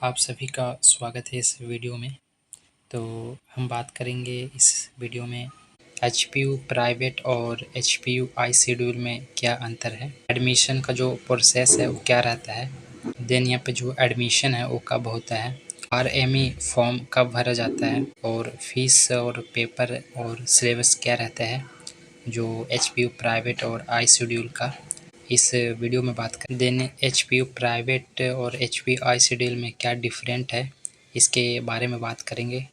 आप सभी का स्वागत है इस वीडियो में। तो हम बात करेंगे इस वीडियो में एचपीयू प्राइवेट और एचपीयू आई शेड्यूल में क्या अंतर है, एडमिशन का जो प्रोसेस है वो क्या रहता है, देन यहाँ पे जो एडमिशन है वो कब होता है, आरएमई फॉर्म कब भरा जाता है और फीस और पेपर और सिलेबस क्या रहता है जो एचपीयू प्राइवेट और आई शेड्यूल का इस वीडियो में बात करें। देन एचपीयू प्राइवेट और एचपीयू आई शेड्यूल में क्या डिफरेंट है इसके बारे में बात करेंगे,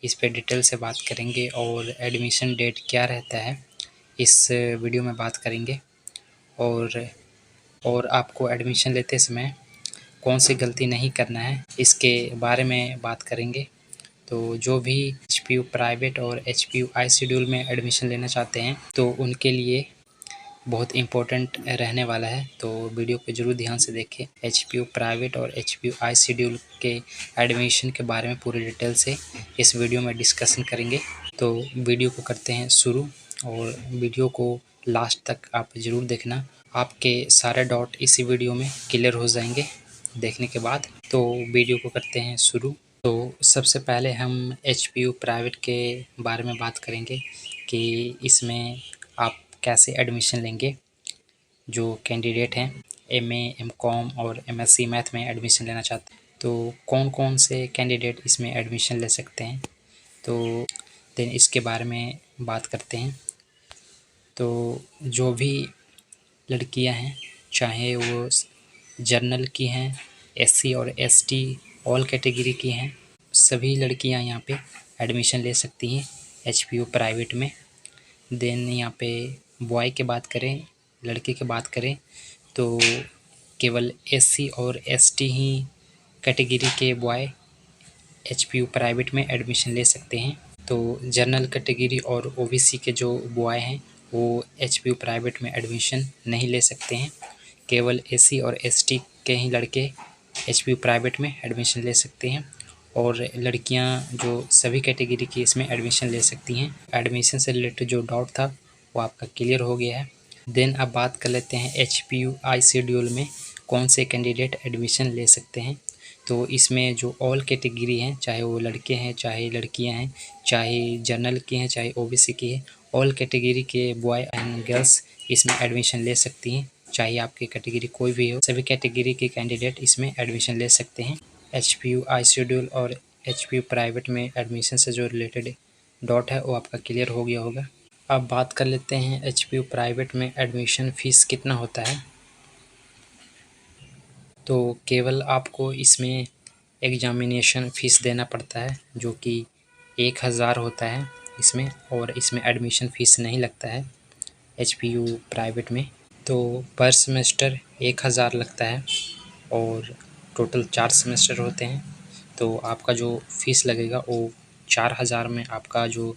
इस पे डिटेल से बात करेंगे और एडमिशन डेट क्या रहता है इस वीडियो में बात करेंगे। और आपको एडमिशन लेते समय कौन सी गलती नहीं करना है इसके बारे में बात करेंगे। तो जो भी एचपीयू प्राइवेट और एचपीयू आई शेड्यूल में एडमिशन लेना चाहते हैं तो उनके लिए बहुत इम्पोर्टेंट रहने वाला है, तो वीडियो को जरूर ध्यान से देखें। एचपीयू प्राइवेट और एचपीयू आई शेड्यूल के एडमिशन के बारे में पूरी डिटेल से इस वीडियो में डिस्कशन करेंगे। तो वीडियो को करते हैं शुरू और वीडियो को लास्ट तक आप ज़रूर देखना, आपके सारे डाउट इसी वीडियो में क्लियर हो जाएंगे देखने के बाद। तो वीडियो को करते हैं शुरू। तो सबसे पहले हम एचपीयू प्राइवेट के बारे में बात करेंगे कि इसमें आप कैसे एडमिशन लेंगे। जो कैंडिडेट हैं एमए, एमकॉम और एमएससी मैथ में एडमिशन लेना चाहते हैं तो कौन कौन से कैंडिडेट इसमें एडमिशन ले सकते हैं, तो देन इसके बारे में बात करते हैं। तो जो भी लड़कियां हैं, चाहे वो जर्नल की हैं, एससी और एसटी ऑल कैटेगरी की हैं, सभी लड़कियां यहाँ पे एडमिशन ले सकती हैं एचपीयू प्राइवेट में। देन यहाँ पे बॉय की बात करें, लड़के की बात करें तो केवल एससी और एसटी ही कैटेगरी के बॉय एचपीयू प्राइवेट में एडमिशन ले सकते हैं। तो जनरल कैटेगरी और ओबीसी के जो बॉय हैं वो एचपीयू प्राइवेट में एडमिशन नहीं ले सकते हैं। केवल एससी और एसटी के ही लड़के एचपीयू प्राइवेट में एडमिशन ले सकते हैं और लड़कियां जो सभी कैटेगरी की इसमें एडमिशन ले सकती हैं। एडमिशन से रिलेटेड जो डाउट था वो आपका क्लियर हो गया है। देन अब बात कर लेते हैं एचपीयू आई शेड्यूल में कौन से कैंडिडेट एडमिशन ले सकते हैं। तो इसमें जो ऑल कैटेगरी हैं, चाहे वो लड़के हैं चाहे लड़कियां हैं, चाहे जनरल के हैं चाहे ओबीसी के हैं, ऑल कैटेगरी के बॉय एंड गर्ल्स इसमें एडमिशन ले सकती हैं। चाहे आपकी कैटेगरी कोई भी हो, सभी कैटेगरी के कैंडिडेट इसमें एडमिशन ले सकते हैं। एचपीयू आई शेड्यूल और एचपीयू प्राइवेट में एडमिशन से जो रिलेटेड डाउट है वो आपका क्लियर हो गया होगा। अब बात कर लेते हैं एचपीयू प्राइवेट में एडमिशन फ़ीस कितना होता है। तो केवल आपको इसमें एग्जामिनेशन फ़ीस देना पड़ता है जो कि 1000 होता है इसमें, और इसमें एडमिशन फ़ीस नहीं लगता है एचपीयू प्राइवेट में। तो पर सेमेस्टर 1000 लगता है और टोटल 4 सेमेस्टर होते हैं। तो आपका जो फ़ीस लगेगा वो 4000 में आपका जो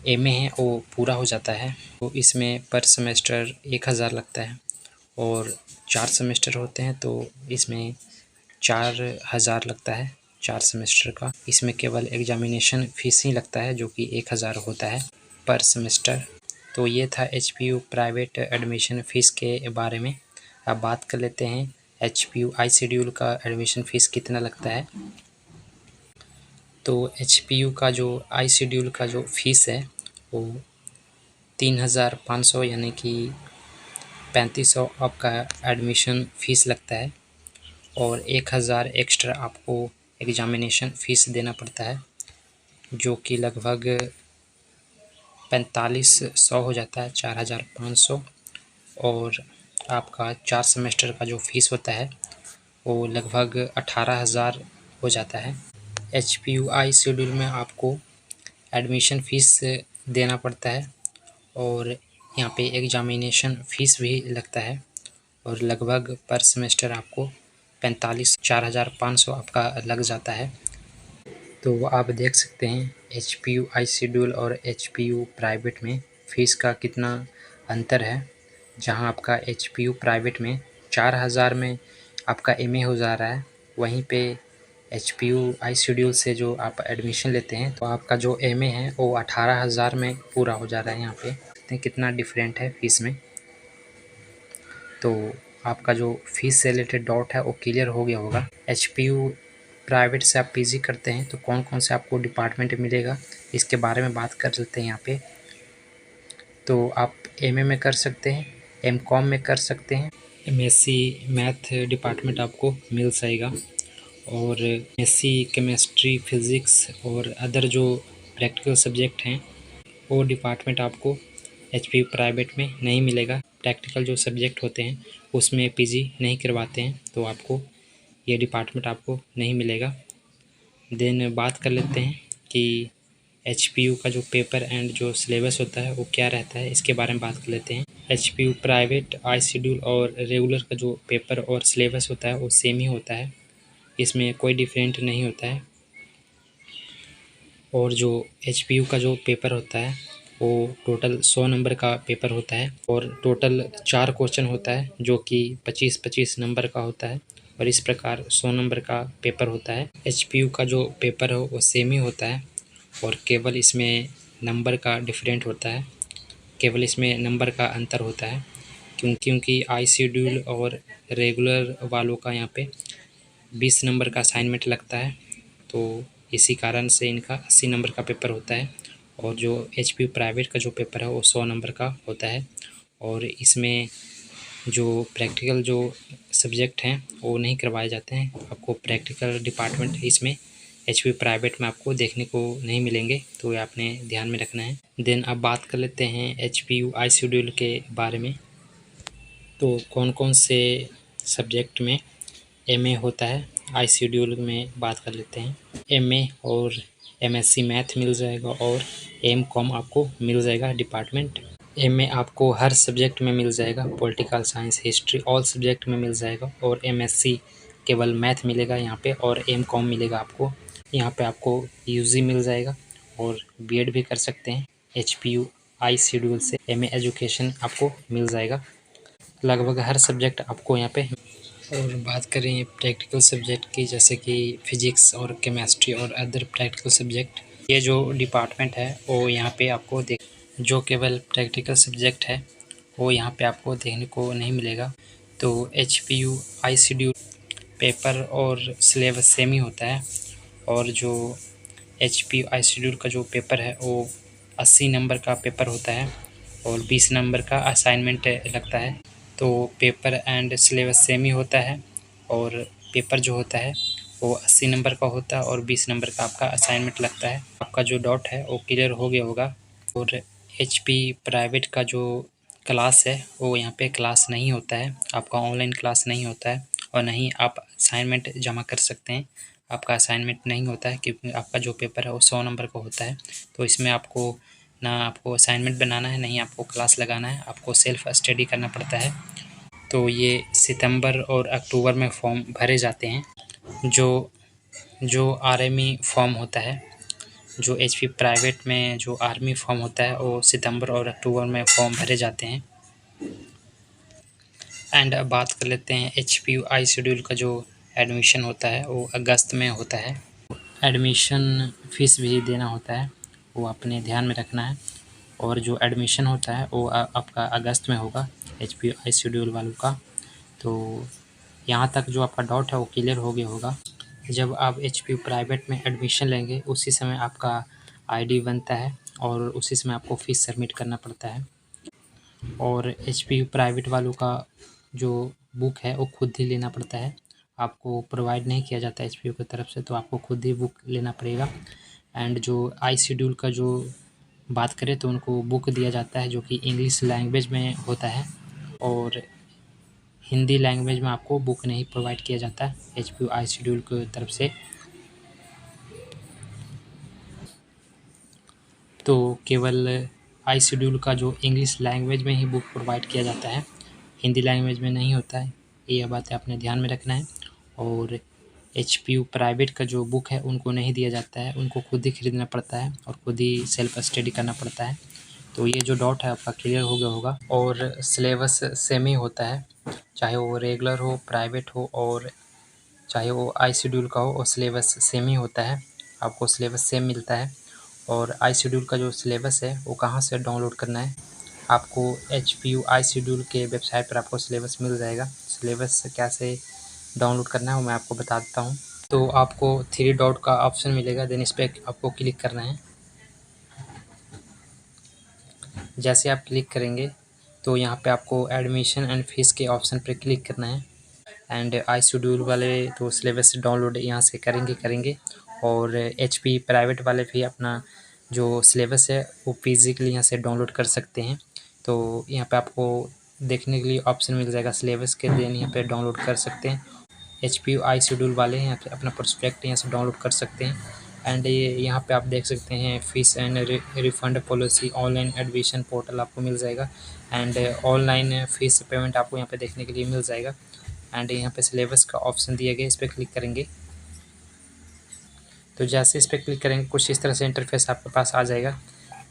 एमए है वो पूरा हो जाता है। तो इसमें पर सेमेस्टर 1000 लगता है और 4 सेमेस्टर होते हैं तो इसमें 4000 लगता है 4 सेमेस्टर का। इसमें केवल एग्जामिनेशन फ़ीस ही लगता है जो कि 1000 होता है पर सेमेस्टर। तो ये था एचपीयू प्राइवेट एडमिशन फ़ीस के बारे में। अब बात कर लेते हैं एचपीयू आई शेड्यूल का एडमिशन फ़ीस कितना लगता है। तो एचपीयू का जो आई शेड्यूल का जो फ़ीस है वो 3500 यानी कि 3500 आपका एडमिशन फ़ीस लगता है और 1000 एक्स्ट्रा आपको एग्जामिनेशन फ़ीस देना पड़ता है जो कि लगभग 4500 हो जाता है, 4500। और आपका 4 सेमेस्टर का जो फ़ीस होता है वो लगभग 18000 हो जाता है। एचपीयू आई शेड्यूल में आपको एडमिशन फ़ीस देना पड़ता है और यहाँ पे एग्जामिनेशन फ़ीस भी लगता है और लगभग पर सेमेस्टर आपको 4500 आपका लग जाता है। तो आप देख सकते हैं एचपीयू आई शेड्यूल और एचपीयू प्राइवेट में फ़ीस का कितना अंतर है। जहां आपका एचपीयू प्राइवेट में 4000 में आपका एमए हो जा रहा है, वहीं पे एचपीयू आई शेड्यूल से जो आप एडमिशन लेते हैं तो आपका जो एमए है वो 18000 में पूरा हो जा रहा है। यहाँ पे देखते हैं कितना डिफरेंट है फ़ीस में। तो आपका जो फीस से रिलेटेड डाउट है वो क्लियर हो गया होगा। एचपीयू प्राइवेट से आप पीजी करते हैं तो कौन कौन से आपको डिपार्टमेंट मिलेगा इसके बारे में बात कर लेते हैं यहाँ पे। तो आप एमए में कर सकते हैं, एमकॉम में कर सकते हैं, एमएससी मैथ डिपार्टमेंट आपको मिल जाएगा, और एमएससी केमिस्ट्री फिज़िक्स और अदर जो प्रैक्टिकल सब्जेक्ट हैं वो डिपार्टमेंट आपको एचपीयू प्राइवेट में नहीं मिलेगा। प्रैक्टिकल जो सब्जेक्ट होते हैं उसमें पीजी नहीं करवाते हैं तो आपको ये डिपार्टमेंट आपको नहीं मिलेगा। देन बात कर लेते हैं कि एचपीयू का जो पेपर एंड जो सिलेबस होता है वो क्या रहता है, इसके बारे में बात कर लेते हैं। एचपीयू प्राइवेट आई शेड्यूल और रेगुलर का जो पेपर और सिलेबस होता है वो सेम ही होता है, इसमें कोई डिफरेंट नहीं होता है। और जो एचपीयू का जो पेपर होता है वो टोटल 100 नंबर का पेपर होता है और टोटल 4 क्वेश्चन होता है जो कि 25-25 नंबर का होता है, और इस प्रकार 100 नंबर का पेपर होता है। एचपीयू का जो पेपर हो वो सेम ही होता है और केवल इसमें नंबर का डिफरेंट होता है, केवल इसमें नंबर का अंतर होता है क्योंकि आई शेड्यूल और रेगुलर वालों का यहाँ पे 20 नंबर का असाइनमेंट लगता है, तो इसी कारण से इनका 80 नंबर का पेपर होता है। और जो एचपीयू प्राइवेट का जो पेपर है वो 100 नंबर का होता है, और इसमें जो प्रैक्टिकल जो सब्जेक्ट हैं वो नहीं करवाए जाते हैं। आपको प्रैक्टिकल डिपार्टमेंट इसमें एचपीयू प्राइवेट में आपको देखने को नहीं मिलेंगे, तो ये आपने ध्यान में रखना है। देन अब बात कर लेते हैं एचपीयू आई शेड्यूल के बारे में। तो कौन कौन से सब्जेक्ट में एमए होता है आई शेड्यूल में बात कर लेते हैं। एमए और एमएससी मैथ मिल जाएगा और एमकॉम आपको मिल जाएगा डिपार्टमेंट। एमए आपको हर सब्जेक्ट में मिल जाएगा, political science history all subject में मिल जाएगा, और एमएससी केवल मैथ मिलेगा यहाँ पे, और एमकॉम मिलेगा आपको। यहाँ पे आपको यूजी मिल जाएगा और बीएड भी कर सकते हैं एचपीयू आई शेड्यूल से। एमए एजुकेशन आपको मिल जाएगा, लगभग हर सब्जेक्ट आपको यहाँ पे। और बात करें प्रैक्टिकल सब्जेक्ट की, जैसे कि फिजिक्स और केमिस्ट्री और अदर प्रैक्टिकल सब्जेक्ट, ये जो डिपार्टमेंट है वो यहाँ पे आपको जो केवल प्रैक्टिकल सब्जेक्ट है वो यहाँ पे आपको देखने को नहीं मिलेगा। तो एचपीयू आई शेड्यूल पेपर और सिलेबस सेम ही होता है, और जो एचपीयू आई शेड्यूल का जो पेपर है वो 80 नंबर का पेपर होता है और 20 नंबर का असाइनमेंट लगता है। तो पेपर एंड सिलेबस सेम ही होता है, और पेपर जो होता है वो 80 नंबर का होता है और 20 नंबर का आपका असाइनमेंट लगता है। आपका जो डाउट है वो क्लियर हो गया होगा। और एचपी प्राइवेट का जो क्लास है वो यहाँ पे क्लास नहीं होता है, आपका ऑनलाइन क्लास नहीं होता है, और नहीं आप असाइनमेंट जमा कर सकते हैं। आपका असाइनमेंट नहीं होता है क्योंकि आपका जो पेपर है वो 100 नंबर का होता है, तो इसमें आपको ना आपको असाइनमेंट बनाना है, नहीं आपको क्लास लगाना है, आपको सेल्फ स्टडी करना पड़ता है। तो ये सितंबर और अक्टूबर में फॉर्म भरे जाते हैं। जो आर्मी फॉर्म होता है, जो एचपी प्राइवेट में जो आर्मी फॉर्म होता है वो सितंबर और अक्टूबर में फॉर्म भरे जाते हैं। एंड अब बात कर लेते हैं एचपीयू आई शेड्यूल का जो एडमिशन होता है वो अगस्त में होता है। एडमिशन फ़ीस भी देना होता है, वो अपने ध्यान में रखना है। और जो एडमिशन होता है वो आपका अगस्त में होगा एचपीयू आई शेड्यूल वालों का। तो यहाँ तक जो आपका डाउट है वो क्लियर हो गया होगा। जब आप एचपीयू प्राइवेट में एडमिशन लेंगे उसी समय आपका आईडी बनता है और उसी समय आपको फ़ीस सबमिट करना पड़ता है। और एचपीयू प्राइवेट वालों का जो बुक है वो खुद ही लेना पड़ता है, आपको प्रोवाइड नहीं किया जाता है एचपीयू की तरफ से, तो आपको खुद ही बुक लेना पड़ेगा। एंड जो आई शेड्यूल का जो बात करें तो उनको बुक दिया जाता है जो कि इंग्लिश लैंग्वेज में होता है, और हिंदी लैंग्वेज में आपको बुक नहीं प्रोवाइड किया जाता है एचपीयू आई शेड्यूल की तरफ से। तो केवल आई शेड्यूल का जो इंग्लिश लैंग्वेज में ही बुक प्रोवाइड किया जाता है, हिंदी लैंग्वेज में नहीं होता है, ये बातें आपने ध्यान में रखना है। और एचपीयू प्राइवेट का जो बुक है उनको नहीं दिया जाता है, उनको खुद ही खरीदना पड़ता है और खुद ही सेल्फ स्टडी करना पड़ता है। तो ये जो डाउट है आपका क्लियर हो गया होगा। और सिलेबस सेम ही होता है, चाहे वो रेगुलर हो प्राइवेट हो और चाहे वो आई शेड्यूल का हो, और सिलेबस सेम ही होता है, आपको सिलेबस सेम मिलता है। और आई शेड्यूल का जो सिलेबस है वो कहाँ से डाउनलोड करना है, आपको HPU आई शेड्यूल के वेबसाइट पर आपको सिलेबस मिल जाएगा। सिलेबस कैसे डाउनलोड करना है वो मैं आपको बता देता हूँ। तो आपको 3 डॉट का ऑप्शन मिलेगा, देन इस पर आपको क्लिक करना है। जैसे आप क्लिक करेंगे तो यहाँ पे आपको एडमिशन एंड फीस के ऑप्शन पर क्लिक करना है। एंड आई शेड्यूल वाले तो सिलेबस डाउनलोड यहाँ से करेंगे और HP प्राइवेट वाले भी अपना जो सिलेबस है वो फिजिकली यहाँ से डाउनलोड कर सकते हैं। तो यहाँ पे आपको देखने के लिए ऑप्शन मिल जाएगा सिलेबस के, देन यहाँ पे डाउनलोड कर सकते हैं। HPU आई शेड्यूल वाले यहाँ पे अपना प्रोस्पेक्ट यहाँ से डाउनलोड कर सकते हैं। एंड ये यहाँ पे आप देख सकते हैं fees and refund policy, online admission portal आपको मिल जाएगा। एंड ऑनलाइन फीस पेमेंट आपको यहाँ पे देखने के लिए मिल जाएगा। एंड यहाँ पे सिलेबस का ऑप्शन दिया गया, इस पर क्लिक करेंगे तो जैसे इस पर क्लिक करेंगे कुछ इस तरह से इंटरफेस आपके पास आ जाएगा।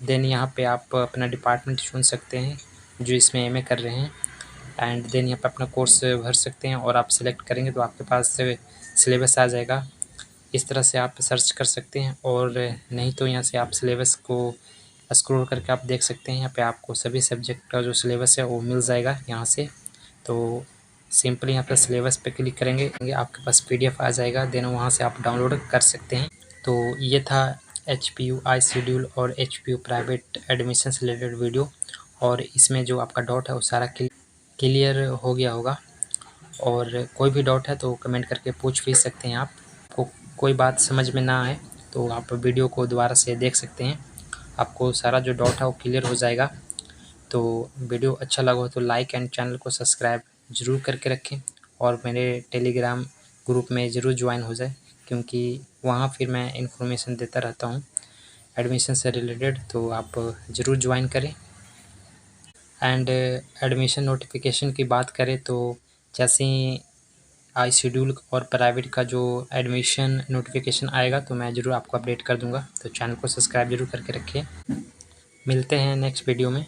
देन यहाँ पे आप अपना डिपार्टमेंट चुन सकते हैं जो इसमें MA कर रहे हैं। एंड देन यहाँ पे अपना कोर्स भर सकते हैं और आप सिलेक्ट करेंगे तो आपके पास सिलेबस आ जाएगा। इस तरह से आप सर्च कर सकते हैं, और नहीं तो यहाँ से आप सिलेबस को स्क्रॉल करके आप देख सकते हैं। यहाँ पे आपको सभी सब्जेक्ट का जो सिलेबस है वो मिल जाएगा यहाँ से। तो सिंपली यहाँ पर सिलेबस पे क्लिक करेंगे आपके पास PDF आ जाएगा, देन वहाँ से आप डाउनलोड कर सकते हैं। तो ये था HPU आई शेड्यूल और HPU प्राइवेट एडमिशन से रिलेटेड वीडियो, और इसमें जो आपका डाउट है वो सारा क्लियर हो गया होगा। और कोई भी डाउट है तो कमेंट करके पूछ भी सकते हैं आप। को कोई बात समझ में ना आए तो आप वीडियो को दोबारा से देख सकते हैं, आपको सारा जो डाउट है वो क्लियर हो जाएगा। तो वीडियो अच्छा लगा हो तो लाइक एंड चैनल को सब्सक्राइब ज़रूर करके रखें, और मेरे टेलीग्राम ग्रुप में ज़रूर ज्वाइन हो जाए, क्योंकि वहाँ फिर मैं इन्फॉर्मेशन देता रहता हूँ एडमिशन से रिलेटेड, तो आप ज़रूर ज्वाइन करें। एंड एडमिशन नोटिफिकेशन की बात करें तो जैसे ही आई शेड्यूल और प्राइवेट का जो एडमिशन नोटिफिकेशन आएगा तो मैं ज़रूर आपको अपडेट कर दूंगा। तो चैनल को सब्सक्राइब ज़रूर करके रखिए। मिलते हैं नेक्स्ट वीडियो में।